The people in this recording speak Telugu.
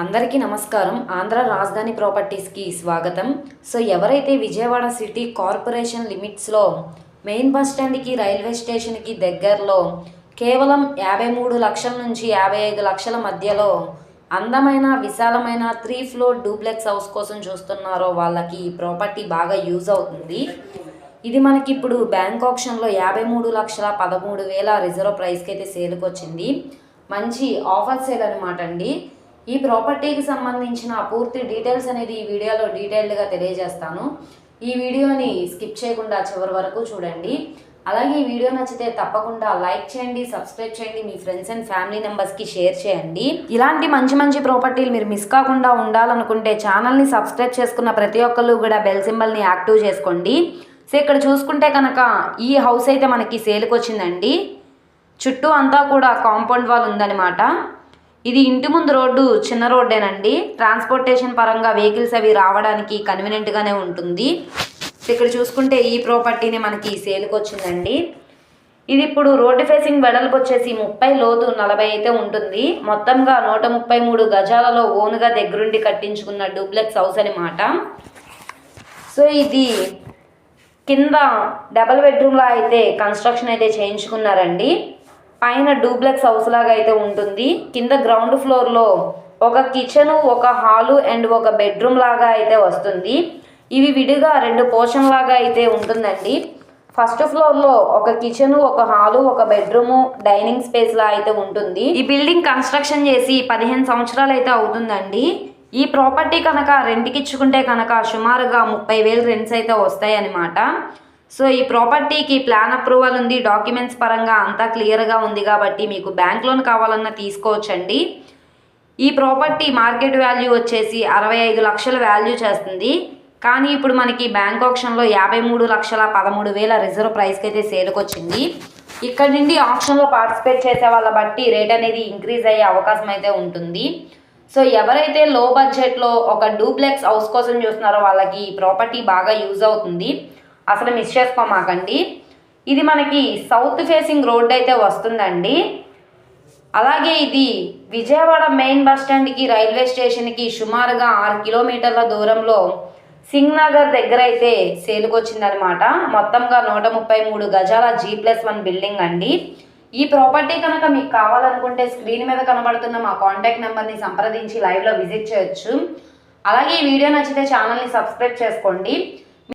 అందరికీ నమస్కారం. ఆంధ్ర రాజధాని ప్రాపర్టీస్కి స్వాగతం. సో ఎవరైతే విజయవాడ సిటీ కార్పొరేషన్ లిమిట్స్లో మెయిన్ బస్ స్టాండ్కి రైల్వే స్టేషన్కి దగ్గరలో కేవలం 53 లక్షల నుంచి 55 లక్షల మధ్యలో అందమైన విశాలమైన 3 ఫ్లోర్ డూప్లెక్స్ హౌస్ కోసం చూస్తున్నారో వాళ్ళకి ఈ ప్రాపర్టీ బాగా యూజ్ అవుతుంది. ఇది మనకి ఇప్పుడు బ్యాంక్ ఆప్షన్లో 53,13,000 రిజర్వ్ ప్రైస్కి అయితే సేల్కి వచ్చింది. మంచి ఆఫర్ సేల్ అనమాట అండి. ఈ ప్రాపర్టీకి సంబంధించిన పూర్తి డీటెయిల్స్ అనేది ఈ వీడియోలో డీటెయిల్డ్గా తెలియజేస్తాను. ఈ వీడియోని స్కిప్ చేయకుండా చివరి వరకు చూడండి. అలాగే ఈ వీడియో నచ్చితే తప్పకుండా లైక్ చేయండి, సబ్స్క్రైబ్ చేయండి, మీ ఫ్రెండ్స్ అండ్ ఫ్యామిలీ మెంబర్స్కి షేర్ చేయండి. ఇలాంటి మంచి ప్రాపర్టీలు మీరు మిస్ కాకుండా ఉండాలనుకుంటే ఛానల్ని సబ్స్క్రైబ్ చేసుకున్న ప్రతి ఒక్కరు కూడా బెల్ సింబల్ని యాక్టివ్ చేసుకోండి. సో ఇక్కడ చూసుకుంటే కనుక ఈ హౌస్ అయితే మనకి సేల్కి వచ్చిందండి. చుట్టూ అంతా కూడా కాంపౌండ్ వాల్ ఉందన్నమాట. ఇది ఇంటి ముందు రోడ్డు చిన్న రోడ్డేనండి. ట్రాన్స్పోర్టేషన్ పరంగా వెహికల్స్ అవి రావడానికి కన్వీనియంట్గానే ఉంటుంది. ఇక్కడ చూసుకుంటే ఈ ప్రాపర్టీని మనకి సేల్కి వచ్చిందండి. ఇది ఇప్పుడు రోడ్డు ఫేసింగ్ వెడల్పు వచ్చేసి 30 లోతు 40 అయితే ఉంటుంది. మొత్తంగా 133 గజాలలో ఓన్గా దగ్గరుండి కట్టించుకున్న డూప్లెక్స్ హౌస్ అనమాట. సో ఇది కింద డబల్ బెడ్రూమ్లా అయితే కన్స్ట్రక్షన్ అయితే చేయించుకున్నారండి. పైన డూప్లెక్స్ హౌస్ లాగా అయితే ఉంటుంది. కింద గ్రౌండ్ ఫ్లోర్లో ఒక కిచెను, ఒక హాలు అండ్ ఒక బెడ్రూమ్ లాగా అయితే వస్తుంది. ఇవి విడిగా 2 పోర్షన్ లాగా అయితే ఉంటుందండి. ఫస్ట్ ఫ్లోర్లో ఒక కిచెను, ఒక హాలు, ఒక బెడ్రూము, డైనింగ్ స్పేస్ లా అయితే ఉంటుంది. ఈ బిల్డింగ్ కన్స్ట్రక్షన్ చేసి 15 సంవత్సరాలు అయితే అవుతుందండి. ఈ ప్రాపర్టీ కనుక రెంట్కి ఇచ్చుకుంటే కనుక సుమారుగా 30,000 రెంట్స్ అయితే వస్తాయి అన్నమాట. సో ఈ ప్రాపర్టీకి ప్లాన్ అప్రూవల్ ఉంది. డాక్యుమెంట్స్ పరంగా అంతా క్లియర్గా ఉంది కాబట్టి మీకు బ్యాంక్ లోన్ కావాలన్నా తీసుకోవచ్చండి. ఈ ప్రాపర్టీ మార్కెట్ వాల్యూ వచ్చేసి 65 లక్షల వాల్యూ చేస్తుంది. కానీ ఇప్పుడు మనకి బ్యాంక్ ఆప్షన్లో 53,13,000 రిజర్వ్ ప్రైస్కి అయితే సేల్కి వచ్చింది. ఇక్కడ నుండి ఆప్షన్లో పార్టిసిపేట్ చేసే వాళ్ళ బట్టి రేట్ అనేది ఇంక్రీజ్ అయ్యే అవకాశం అయితే ఉంటుంది. సో ఎవరైతే లో బడ్జెట్లో ఒక డూప్లెక్స్ హౌస్ కోసం చూస్తున్నారో వాళ్ళకి ఈ ప్రాపర్టీ బాగా యూజ్ అవుతుంది. అసలు మిస్ చేసుకోమాకండి. ఇది మనకి సౌత్ ఫేసింగ్ రోడ్ అయితే వస్తుందండి. అలాగే ఇది విజయవాడ మెయిన్ బస్ స్టాండ్కి రైల్వే స్టేషన్కి సుమారుగా 6 కిలోమీటర్ల దూరంలో సింగ్ నగర్ దగ్గర అయితే సేల్కి వచ్చిందనమాట. మొత్తంగా 133 గజాల G+1 బిల్డింగ్ అండి. ఈ ప్రాపర్టీ కనుక మీకు కావాలనుకుంటే స్క్రీన్ మీద కనబడుతున్న మా కాంటాక్ట్ నెంబర్ని సంప్రదించి లైవ్లో విజిట్ చేయొచ్చు. అలాగే ఈ వీడియో నచ్చితే ఛానల్ని సబ్స్క్రైబ్ చేసుకోండి.